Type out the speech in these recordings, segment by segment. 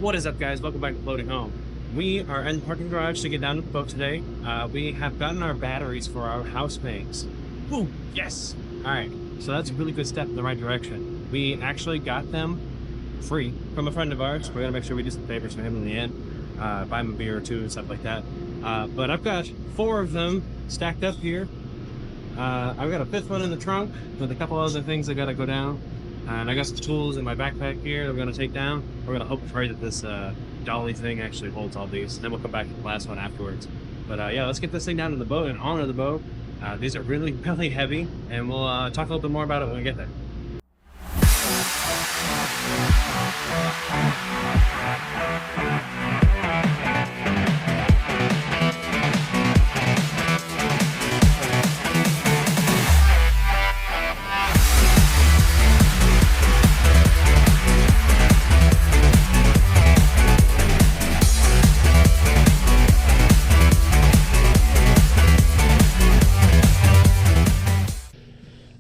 What is up, guys? Welcome back to Floating Home. We are in the parking garage to get down to the boat today. We have gotten our batteries for our house banks. Woo! Yes! Alright, so that's a really good step in the right direction. We actually got them free from a friend of ours. We're gonna make sure we do some favors for him in the end. Buy him a beer or two and stuff like that. But I've got 4 of them stacked up here. I've got a 5th one in the trunk with a couple other things that gotta go down. And I got some tools in my backpack here that we're going to take down. We're going to hope and pray that this dolly thing actually holds all these. Then we'll come back to the last one afterwards. But yeah, let's get this thing down to the boat and onto the boat. These are really, really heavy, and we'll talk a little bit more about it when we get there.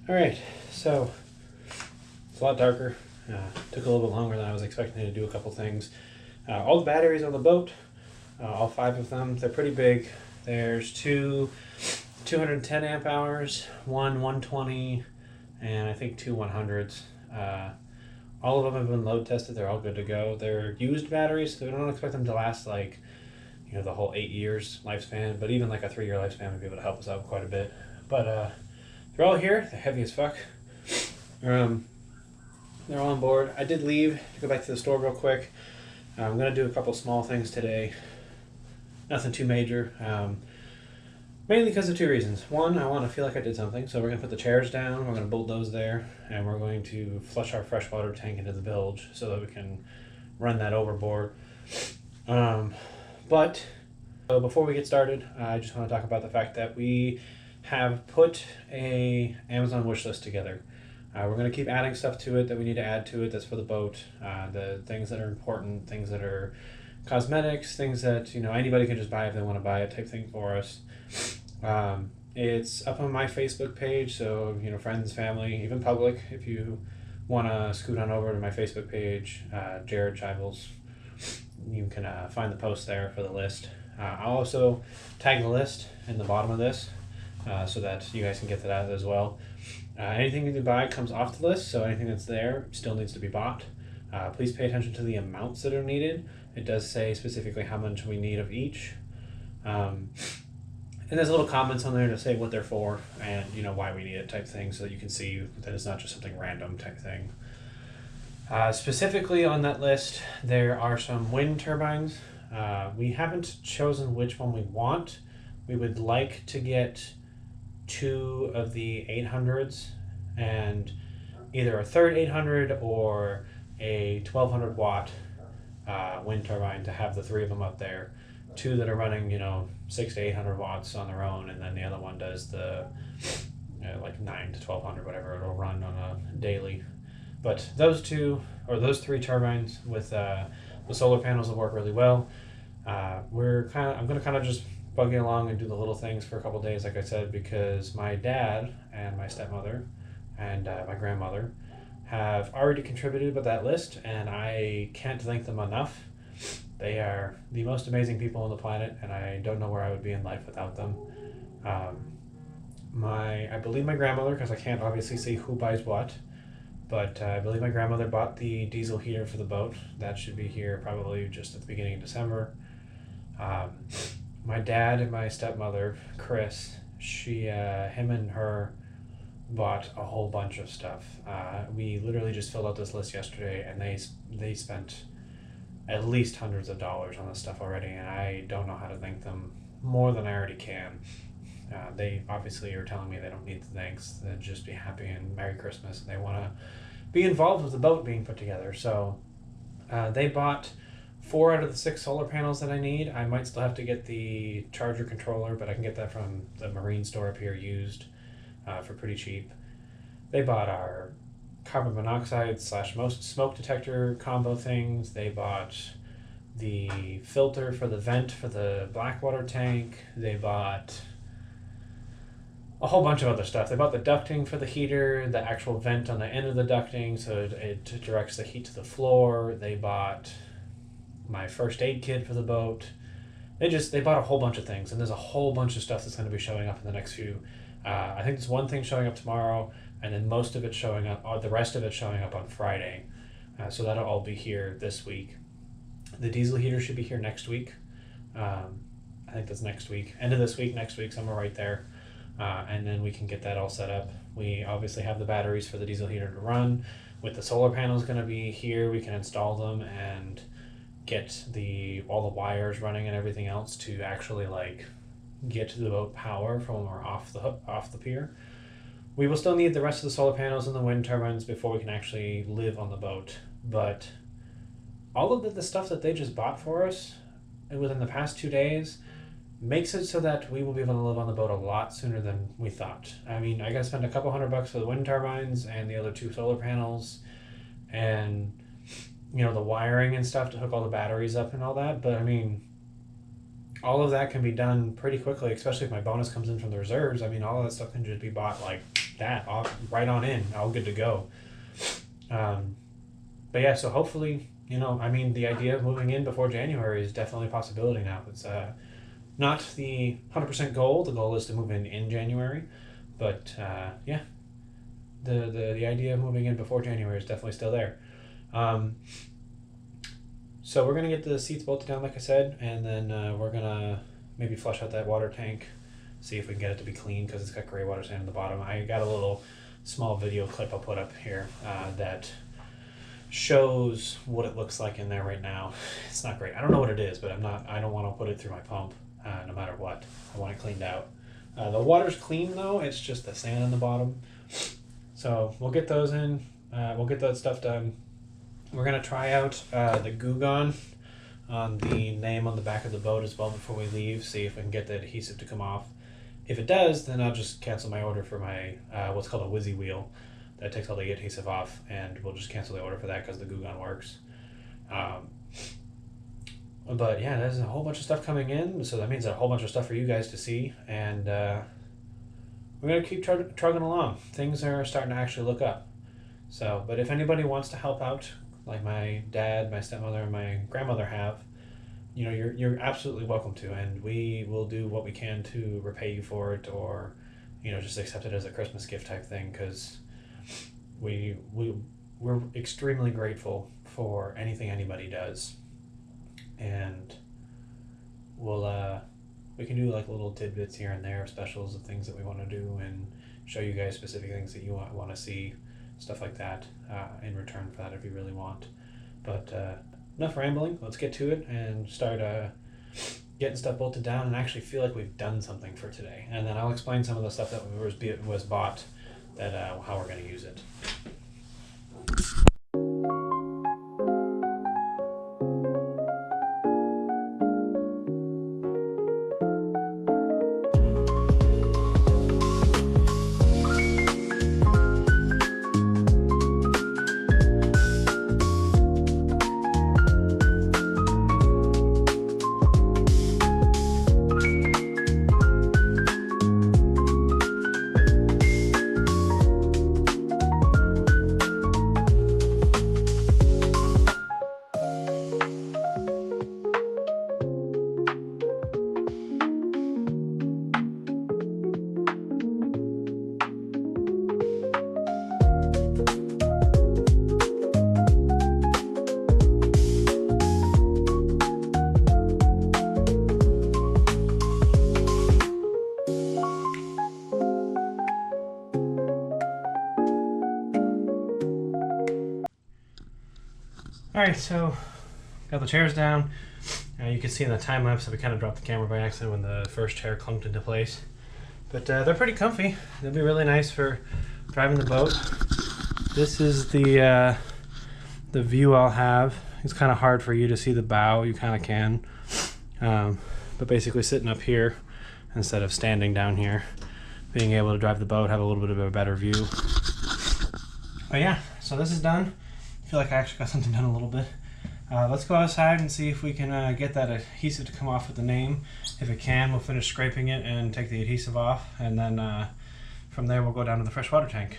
Alright, so it's a lot darker. Took a little bit longer than I was expecting to do a couple things. All the batteries on the boat, all 5 of them, they're pretty big. There's 210 amp hours, one 120, and I think 2 100s. All of them have been load tested. They're all good to go. They're used batteries, so we don't expect them to last like, the whole 8 years lifespan, but even like a 3-year lifespan would be able to help us out quite a bit. But they're all here. They're heavy as fuck. They're all on board. I did leave to go back to the store real quick. I'm going to do a couple small things today. Nothing too major. Mainly because of 2 reasons. One, I want to feel like I did something. So we're going to put the chairs down. We're going to bulldoze there. And we're going to flush our freshwater tank into the bilge so that we can run that overboard. But before we get started, I just want to talk about the fact that we have put a Amazon wish list together. We're going to keep adding stuff to it that we need to add to it that's for the boat. The things that are important, things that are cosmetics, things that anybody can just buy if they want to buy it type thing for us. It's up on my Facebook page, so friends, family, even public. If you want to scoot on over to my Facebook page, Jared Chivels, you can find the post there for the list. I'll also tag the list in the bottom of this. So that you guys can get to that as well. Anything you buy comes off the list, so anything that's there still needs to be bought. Please pay attention to the amounts that are needed. It does say specifically how much we need of each. And there's little comments on there to say what they're for and why we need it type thing, so that you can see that it's not just something random type thing. Specifically on that list, there are some wind turbines. We haven't chosen which one we want. We would like to get 2 of the 800s and either a third 800 or a 1200 watt wind turbine to have the 3 of them up there. 2 that are running 6 to 800 watts on their own, and then the other one does the like 9 to 1200, whatever it'll run on a daily. But those 3 turbines with the solar panels will work really well. I'm gonna kind of just bugging along and do the little things for a couple days, like I said, because my dad and my stepmother and my grandmother have already contributed with that list, and I can't thank them enough. They are the most amazing people on the planet, and I don't know where I would be in life without them. I believe my grandmother, because I can't obviously see who buys what, but I believe my grandmother bought the diesel heater for the boat. That should be here probably just at the beginning of December. My dad and my stepmother, Chris, him and her bought a whole bunch of stuff. We literally just filled out this list yesterday, and they spent at least hundreds of dollars on this stuff already, and I don't know how to thank them more than I already can. They obviously are telling me they don't need the thanks. They'd just be happy and Merry Christmas, and they want to be involved with the boat being put together. So they bought 4 out of the 6 solar panels that I need. I might still have to get the charger controller, but I can get that from the marine store up here used for pretty cheap. They bought our carbon monoxide / smoke detector combo things. They bought the filter for the vent for the Blackwater tank. They bought a whole bunch of other stuff. They bought the ducting for the heater, the actual vent on the end of the ducting so it directs the heat to the floor. They bought my first aid kit for the boat. They bought a whole bunch of things, and there's a whole bunch of stuff that's going to be showing up in the next few. I think there's one thing showing up tomorrow, and then most of it showing up, or the rest of it showing up on Friday. So that'll all be here this week. The diesel heater should be here next week. I think that's next week. End of this week, next week, somewhere right there. And then we can get that all set up. We obviously have the batteries for the diesel heater to run. With the solar panels going to be here, we can install them and get all the wires running and everything else to actually like get to the boat power from when we're off the pier. We will still need the rest of the solar panels and the wind turbines before we can actually live on the boat. But all of the stuff that they just bought for us within the past 2 days makes it so that we will be able to live on the boat a lot sooner than we thought. I mean, I gotta spend a couple $100 for the wind turbines and the other 2 solar panels, and the wiring and stuff to hook all the batteries up and all that. But I mean, all of that can be done pretty quickly, especially if my bonus comes in from the reserves. I mean, all of that stuff can just be bought like that, right on in, all good to go. But yeah, so hopefully, I mean, the idea of moving in before January is definitely a possibility now. It's not the 100% goal. The goal is to move in January, but yeah, the idea of moving in before January is definitely still there. So we're gonna get the seats bolted down, like I said, and then we're gonna maybe flush out that water tank, see if we can get it to be clean because it's got gray water sand in the bottom. I got a little small video clip I'll put up here that shows what it looks like in there right now. It's not great. I don't know what it is, but I don't want to put it through my pump. No matter what, I want it cleaned out. The water's clean though, it's just the sand in the bottom. So we'll get those in, we'll get that stuff done. We're gonna try out the Goo Gone on the name on the back of the boat as well before we leave, see if I can get the adhesive to come off. If it does, then I'll just cancel my order for my what's called a Whizzy Wheel. That takes all the adhesive off, and we'll just cancel the order for that because the Goo Gone works. But yeah, there's a whole bunch of stuff coming in, so that means a whole bunch of stuff for you guys to see, and we're gonna keep trugging along. Things are starting to actually look up. So, but if anybody wants to help out, like my dad, my stepmother, and my grandmother have, you're absolutely welcome to, and we will do what we can to repay you for it, or just accept it as a Christmas gift type thing, because we're extremely grateful for anything anybody does. And we can do like little tidbits here and there, specials of things that we want to do, and show you guys specific things that you want to see, stuff like that, in return for that if you really want. But enough rambling, let's get to it and start getting stuff bolted down and actually feel like we've done something for today. And then I'll explain some of the stuff that was bought, that how we're going to use it. Alright, so got the chairs down. You can see in the time lapse that we kind of dropped the camera by accident when the first chair clunked into place. But they're pretty comfy. They'll be really nice for driving the boat. This is the view I'll have. It's kind of hard for you to see the bow. You kind of can. But basically sitting up here instead of standing down here, being able to drive the boat, have a little bit of a better view. But yeah, so this is done. I feel like I actually got something done a little bit. Let's go outside and see if we can get that adhesive to come off with the name. If it can, we'll finish scraping it and take the adhesive off, and then from there we'll go down to the freshwater tank.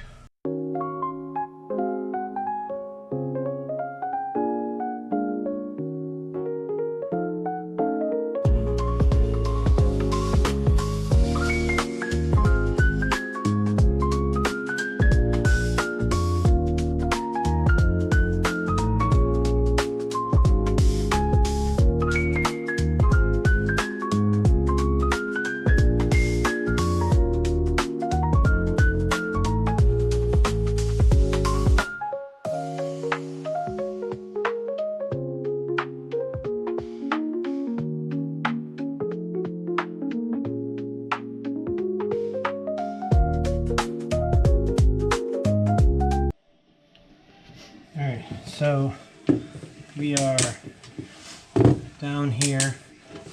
down here,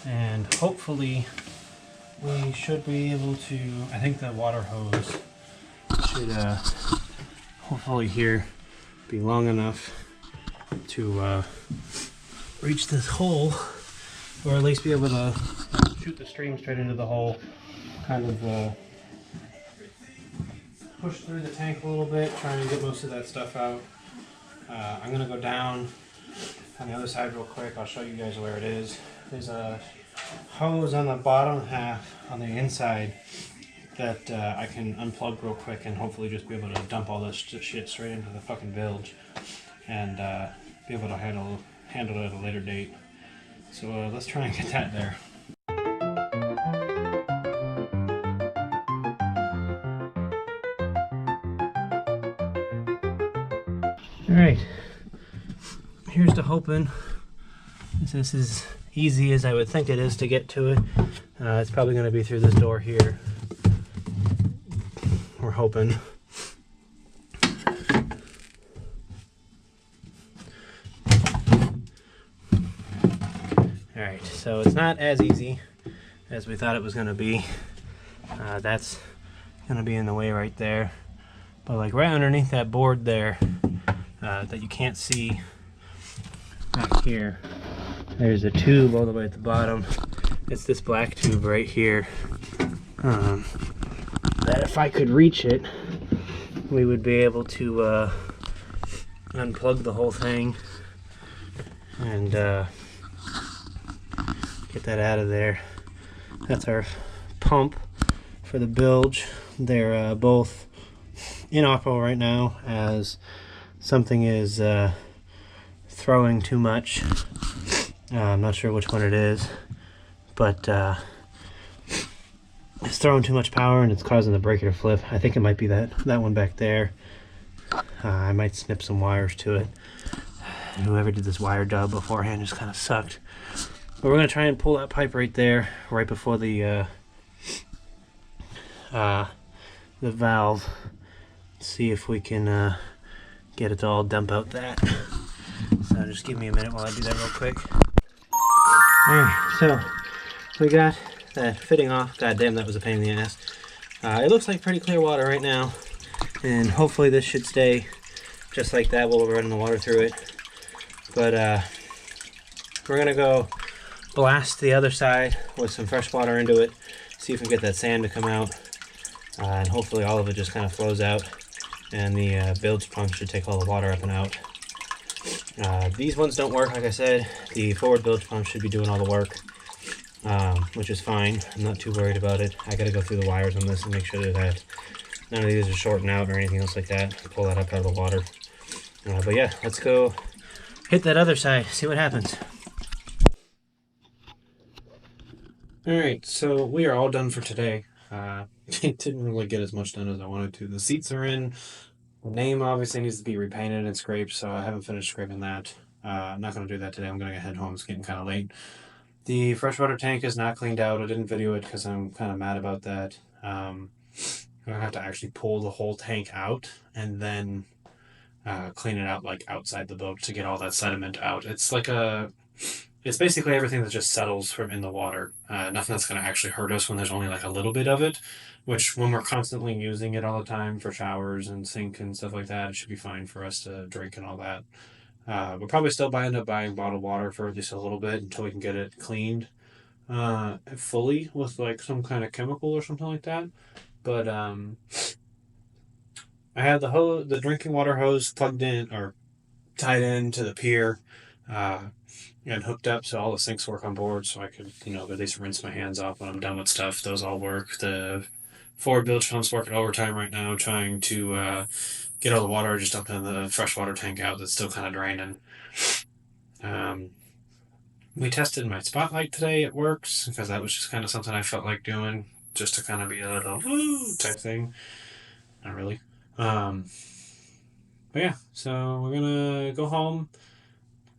and hopefully we should be able to, I think the water hose should hopefully here be long enough to reach this hole, or at least be able to shoot the stream straight into the hole, kind of push through the tank a little bit, try and get most of that stuff out. I'm going to go down on the other side real quick. I'll show you guys where it is. There's a hose on the bottom half on the inside that I can unplug real quick and hopefully just be able to dump all this shit straight into the fucking bilge and be able to handle it at a later date. So let's try and get that there. Alright, here's to hoping this is easy as I would think it is to get to it. It's probably going to be through this door here. We're hoping. Alright, so it's not as easy as we thought it was going to be. That's going to be in the way right there. But like right underneath that board there, that you can't see back here, there's a tube all the way at the bottom. It's this black tube right here. That if I could reach it, we would be able to unplug the whole thing and get that out of there. That's our pump for the bilge. They're both inoperable right now, as something is throwing too much. I'm not sure which one it is, but it's throwing too much power and it's causing the breaker to flip. I think it might be that one back there. I might snip some wires to it. Whoever did this wire job beforehand just kind of sucked. But we're going to try and pull that pipe right there, right before the valve. See if we can get it to all dump out that. So just give me a minute while I do that real quick. Alright, so we got that fitting off. God damn, that was a pain in the ass. It looks like pretty clear water right now, and hopefully this should stay just like that while we're running the water through it. But we're gonna go blast the other side with some fresh water into it, see if we can get that sand to come out, and hopefully all of it just kind of flows out, and the bilge pump should take all the water up and out. These ones don't work, like I said. The forward bilge pump should be doing all the work, which is fine. I'm not too worried about it. I gotta go through the wires on this and make sure that none of these are shorting out or anything else like that. Pull that up out of the water. But yeah, let's go hit that other side, see what happens. Alright, so we are all done for today. Didn't really get as much done as I wanted to. The seats are in. The name obviously needs to be repainted and scraped, so I haven't finished scraping that. I'm not going to do that today. I'm going to head home. It's getting kind of late. The freshwater tank is not cleaned out. I didn't video it because I'm kind of mad about that. I'm going to have to actually pull the whole tank out and then clean it out like outside the boat to get all that sediment out. It's like it's basically everything that just settles from in the water. Nothing that's going to actually hurt us when there's only like a little bit of it, which when we're constantly using it all the time for showers and sink and stuff like that, it should be fine for us to drink and all that. We'll probably still end up buying bottled water for just a little bit until we can get it cleaned fully with like some kind of chemical or something like that. But I have the drinking water hose plugged in or tied into the pier. And hooked up so all the sinks work on board, so I could, at least rinse my hands off when I'm done with stuff. Those all work. The forward bilge pump's working overtime right now, trying to get all the water just up in the freshwater tank out that's still kind of draining. We tested my spotlight today. It works, because that was just kind of something I felt like doing, just to kind of be a little woo type thing. Not really. But yeah, so we're gonna go home,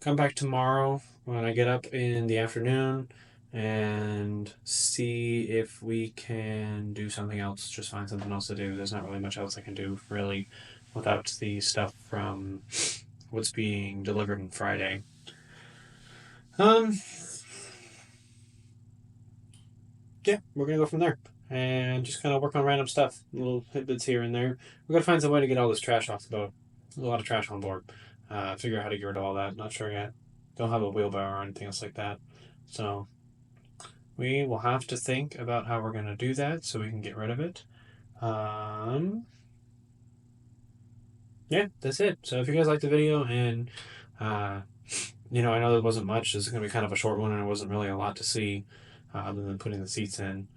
come back tomorrow when I get up in the afternoon and see if we can do something else, just find something else to do. There's not really much else I can do, really, without the stuff from what's being delivered on Friday. yeah, we're gonna go from there and just kind of work on random stuff, little tidbits here and there. We gotta find some way to get all this trash off the boat. There's a lot of trash on board. Figure out how to get rid of all that. Not sure yet. Don't have a wheelbarrow or anything else like that. So we will have to think about how we're gonna do that so we can get rid of it. Yeah, that's it. So if you guys liked the video and uh, I know there wasn't much. This is gonna be kind of a short one, and there wasn't really a lot to see other than putting the seats in.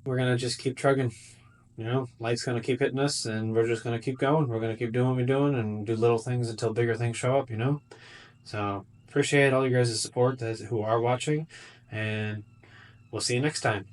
We're gonna just keep trugging. Life's gonna keep hitting us, and we're just gonna keep going. We're gonna keep doing what we're doing and do little things until bigger things show up. So appreciate all you guys' support who are watching, and we'll see you next time.